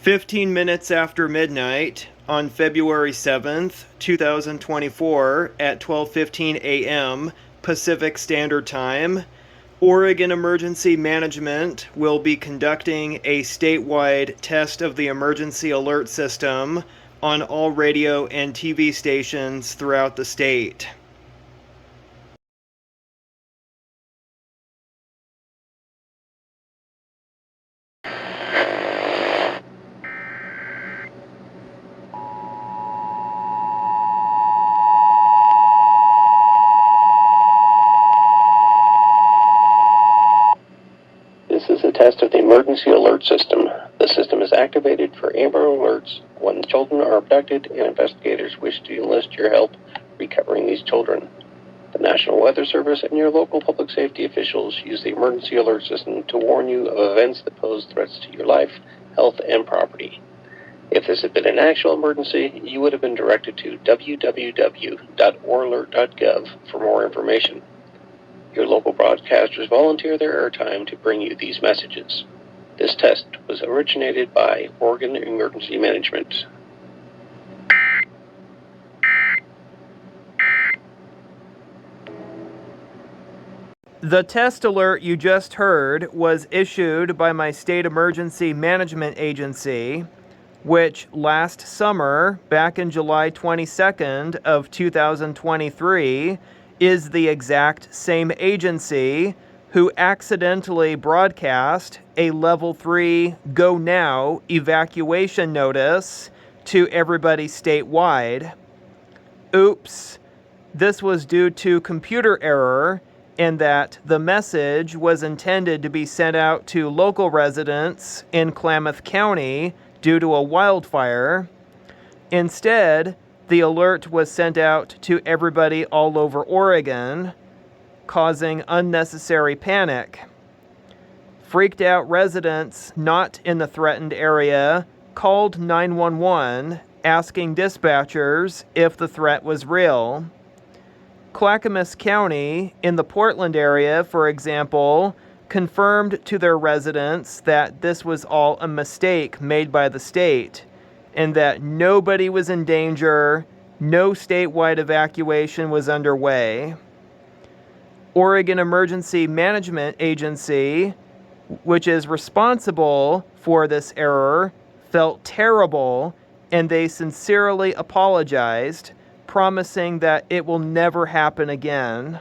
15 minutes after midnight on February 7th, 2024 at 12:15 a.m. Pacific Standard Time, Oregon Emergency Management will be conducting a statewide test of the emergency alert system on all radio and TV stations throughout the state. This is a test of the emergency alert system. The system is activated for Amber Alerts when children are abducted and investigators wish to enlist your help recovering these children. The National Weather Service and your local public safety officials use the emergency alert system to warn you of events that pose threats to your life, health, and property. If this had been an actual emergency, you would have been directed to www.oralert.gov for more information. Your local broadcasters volunteer their airtime to bring you these messages. This test was originated by Oregon Emergency Management. The test alert you just heard was issued by my state emergency management agency, which last summer, back in July 22nd of 2023, is the exact same agency who accidentally broadcast a Level 3 Go Now evacuation notice to everybody statewide. Oops, this was due to computer error, in that the message was intended to be sent out to local residents in Klamath County due to a wildfire. Instead, the alert was sent out to everybody all over Oregon, causing unnecessary panic. Freaked out residents not in the threatened area called 911, asking dispatchers if the threat was real. Clackamas County, in the Portland area, for example, confirmed to their residents that this was all a mistake made by the state, and that nobody was in danger, no statewide evacuation was underway. Oregon Emergency Management Agency, which is responsible for this error, felt terrible, and they sincerely apologized, promising that it will never happen again.